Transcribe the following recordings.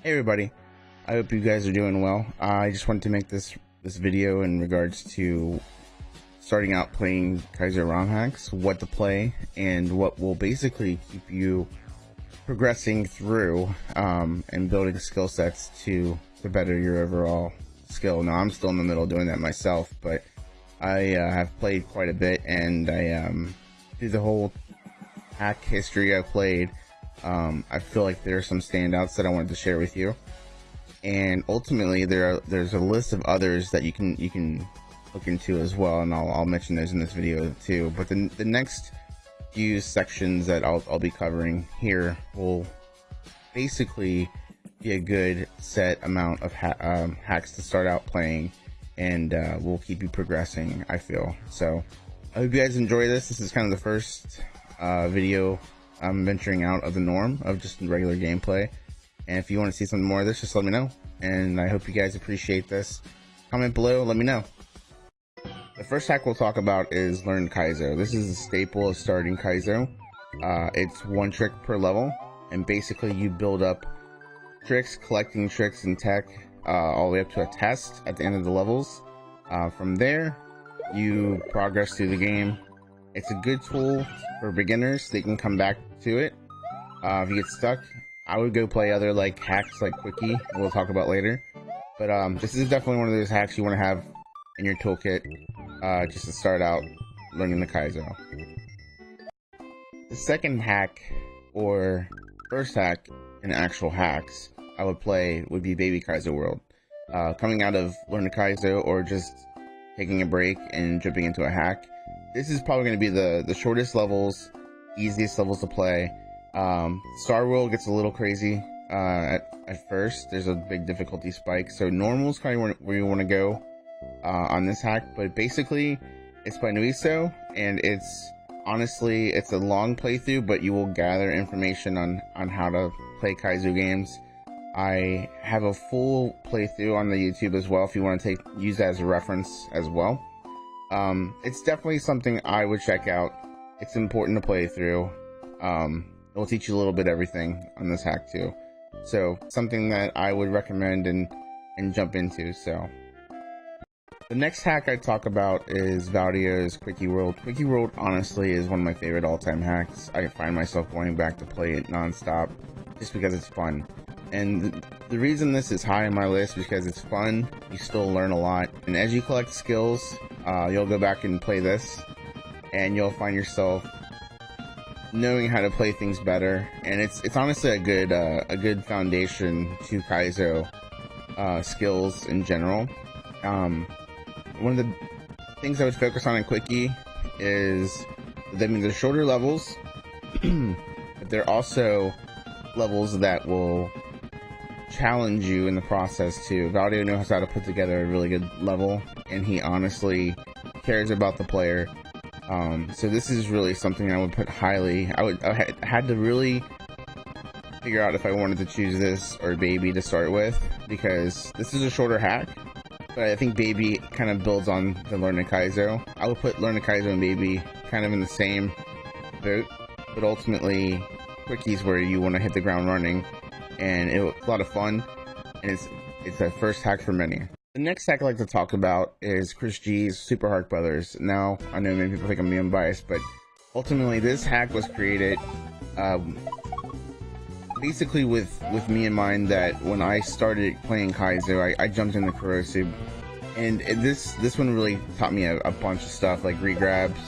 Hey everybody, I hope you guys are doing well. I just wanted to make this video in regards to starting out playing Kaizo ROM hacks, what to play, and what will basically keep you progressing through and building skill sets to better your overall skill. Now I'm still in the middle of doing that myself, but I have played quite a bit, and I through the whole hack history I've played, I feel like there are some standouts that I wanted to share with you, and ultimately there's a list of others that you can look into as well, and I'll mention those in this video too. But the next few sections that I'll be covering here will basically be a good set amount of hacks to start out playing, and will keep you progressing, I feel. So I hope you guys enjoy this. This is kind of the first video I'm venturing out of the norm of just regular gameplay, and if you want to see something more of this, just let me know, and I hope you guys appreciate this. Comment below, let me know. The first hack we'll talk about is Learn Kaizo. This is a staple of starting Kaizo. It's one trick per level, and basically you build up tricks, collecting tricks and tech all the way up to a test at the end of the levels. From there, you progress through the game. It's a good tool for beginners so they can come back to it. If you get stuck, I would go play other like hacks like Quickie, we'll talk about later. But this is definitely one of those hacks you want to have in your toolkit just to start out learning the Kaizo. The second hack, or first hack in actual hacks I would play, would be Baby Kaizo World. Coming out of Learn the Kaizo or just taking a break and jumping into a hack, this is probably going to be the shortest levels, easiest levels to play. Star World gets a little crazy at first. There's a big difficulty spike, so normal is kind of where you want to go on this hack. But basically, it's by Kaizo, and it's honestly a long playthrough, but you will gather information on how to play Kaizo games. I have a full playthrough on the YouTube as well if you want to use that as a reference as well. It's definitely something I would check out. It's important to play through. It will teach you a little bit everything on this hack too. So something that I would recommend and jump into. So the next hack I talk about is Valdio's Quickie World. Quickie World honestly is one of my favorite all-time hacks. I find myself going back to play it non-stop just because it's fun. And the reason this is high on my list is because it's fun, you still learn a lot, and as you collect skills, you'll go back and play this, and you'll find yourself knowing how to play things better. And it's honestly a good foundation to Kaizo skills in general. One of the things I would focus on in Quickie is, they're shorter levels, but they're also levels that will challenge you in the process too. Valdio knows how to put together a really good level, and he honestly cares about the player. So this is really something I would put highly. I had to really figure out if I wanted to choose this or Baby to start with, because this is a shorter hack, but I think Baby kind of builds on the Learn the Kaizo. I would put Learn the Kaizo and Baby kind of in the same boat, but ultimately Quickie's where you want to hit the ground running, and it's a lot of fun, and it's a first hack for many. The next hack I'd like to talk about is Chris G's Super Heart Brothers. Now, I know many people think I'm being biased, but ultimately this hack was created basically with me in mind, that when I started playing Kaizo, I jumped into Corrosive, and this one really taught me a bunch of stuff, like regrabs.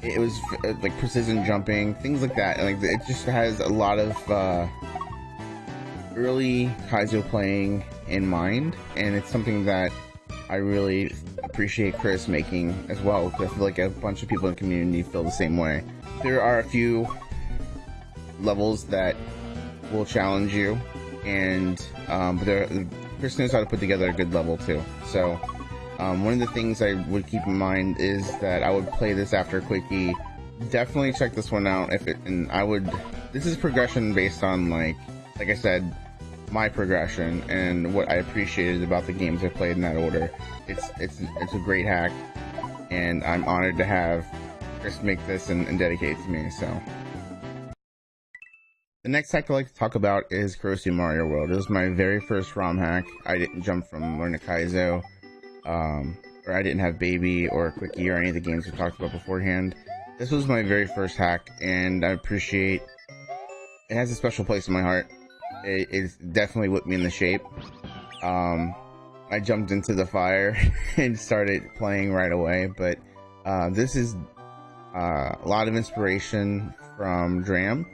It was like precision jumping, things like that. Like, it just has a lot of early Kaizo playing in mind, and it's something that I really appreciate Chris making as well, because I feel like a bunch of people in the community feel the same way. There are a few levels that will challenge you, and but Chris knows how to put together a good level too. So one of the things I would keep in mind is that I would play this after Quickie. Definitely check this one out this is progression based on, like I said, my progression and what I appreciated about the games I played in that order. It's a great hack, and I'm honored to have Chris make this and dedicate it to me. So The next hack I'd like to talk about is Kaizo Mario World. It was my very first ROM hack. I didn't jump from Learn to Kaizo, or I didn't have Baby or Quickie or any of the games we talked about beforehand. This was my very first hack, and I appreciate it. Has a special place in my heart. It's definitely whipped me in the shape. I jumped into the fire and started playing right away, but this is a lot of inspiration from Dram.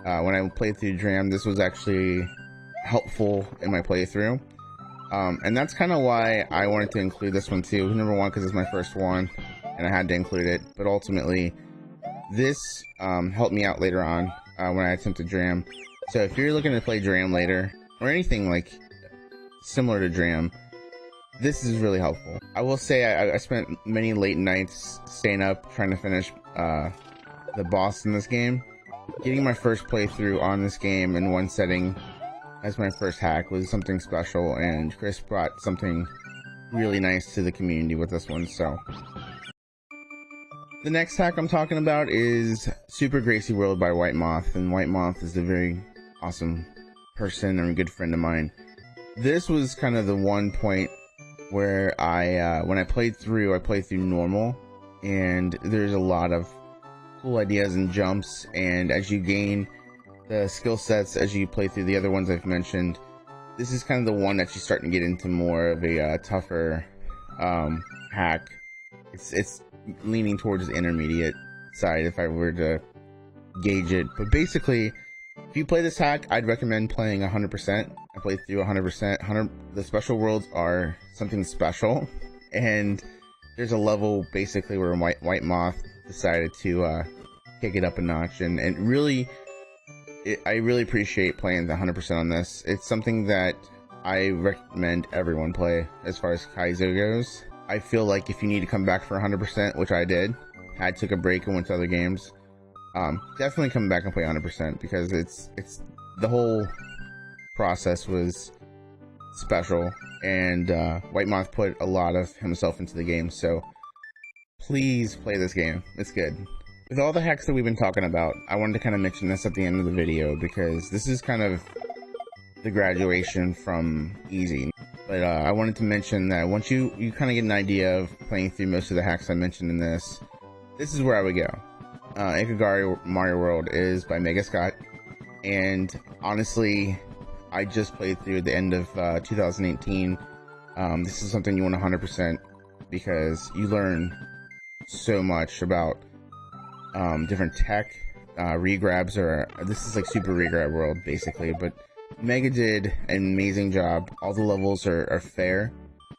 When I played through Dram, this was actually helpful in my playthrough, and that's kind of why I wanted to include this one too. Number one, because it's my first one and I had to include it, but ultimately this helped me out later on when I attempted Dram. So if you're looking to play Dram later, or anything like similar to Dram, this is really helpful. I will say I spent many late nights staying up trying to finish the boss in this game. Getting my first playthrough on this game in one setting as my first hack was something special, and Chris brought something really nice to the community with this one. So the next hack I'm talking about is Super Gracie World by White Moth, and White Moth is a very awesome person and a good friend of mine. This was kind of the one point where when I played through normal, and there's a lot of cool ideas and jumps, and as you gain the skill sets as you play through the other ones I've mentioned, this is kind of the one that you start to get into more of a tougher hack. It's leaning towards the intermediate side if I were to gauge it, but basically if you play this hack, I'd recommend playing 100%. I played through 100%. The special worlds are something special, and there's a level basically where White Moth decided to kick it up a notch, and really I really appreciate playing the 100% on this. It's something that I recommend everyone play as far as Kaizo goes. I feel like if you need to come back for 100%, which I did, I took a break and went to other games, definitely come back and play 100%, because it's the whole process was special, and White Moth put a lot of himself into the game, so please play this game. It's good. With all the hacks that we've been talking about, I wanted to kind of mention this at the end of the video, because this is kind of the graduation from easy. But I wanted to mention that once you kind of get an idea of playing through most of the hacks I mentioned in this is where I would go. Ikagari Mario World is by Mega Scott, and honestly, I just played through the end of 2018. This is something you want 100%, because you learn so much about different tech. Regrabs this is like Super Regrab World basically, but Mega did an amazing job. All the levels are fair,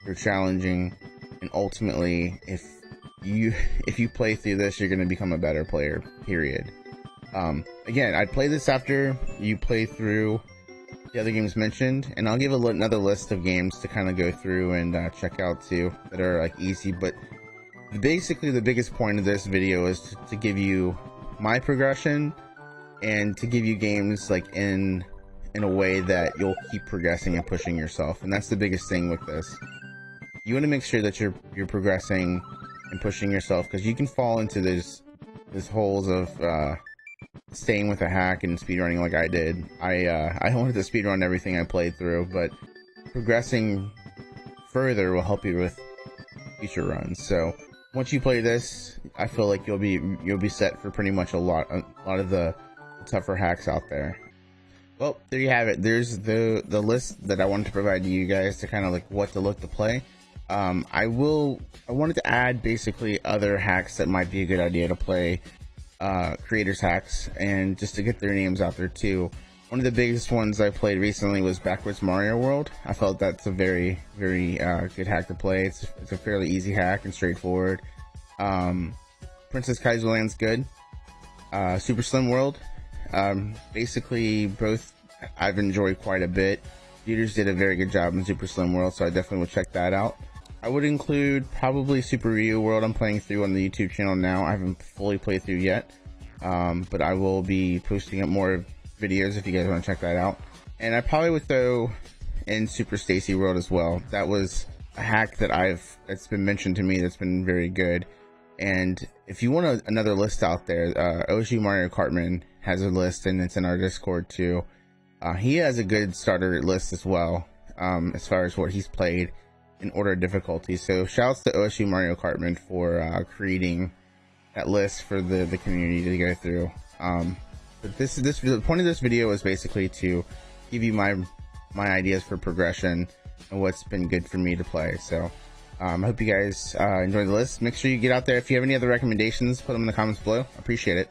they're challenging, and ultimately if you play through this, you're going to become a better player, period. Again, I'd play this after you play through the other games mentioned, and I'll give another list of games to kind of go through and check out too that are like easy. But basically the biggest point of this video is to give you my progression, and to give you games like in a way that you'll keep progressing and pushing yourself. And that's the biggest thing with this. You want to make sure that you're progressing and pushing yourself, because you can fall into these holes of staying with a hack and speedrunning like I did. I wanted to speedrun everything I played through, but progressing further will help you with future runs. So once you play this, I feel like you'll be set for pretty much a lot of the tougher hacks out there. Well, there you have it. There's the list that I wanted to provide to you guys to kind of like what to look to play. I wanted to add basically other hacks that might be a good idea to play, creators hacks, and just to get their names out there too. One of the biggest ones I played recently was Backwards Mario World. I felt that's a very good hack to play. It's a fairly easy hack and straightforward. Princess Kaizo Land's good. Super Slim World, basically both I've enjoyed quite a bit. Theaters did a very good job in Super Slim World, so I definitely would check that out. I would include probably Super Ryu World. I'm playing through on the YouTube channel now. I haven't fully played through yet, but I will be posting up more videos if you guys want to check that out. And I probably would throw in Super Stacy World as well. That was a hack that's been mentioned to me that's been very good. And if you want another list out there, OG Mario Kartman has a list, and it's in our Discord too. He has a good starter list as well, as far as what he's played in order of difficulty. So shouts to OSU Mario Kartman for creating that list for the community to go through. But the point of this video is basically to give you my ideas for progression and what's been good for me to play. So I hope you guys enjoy the list. Make sure you get out there. If you have any other recommendations, put them in the comments below. I appreciate it.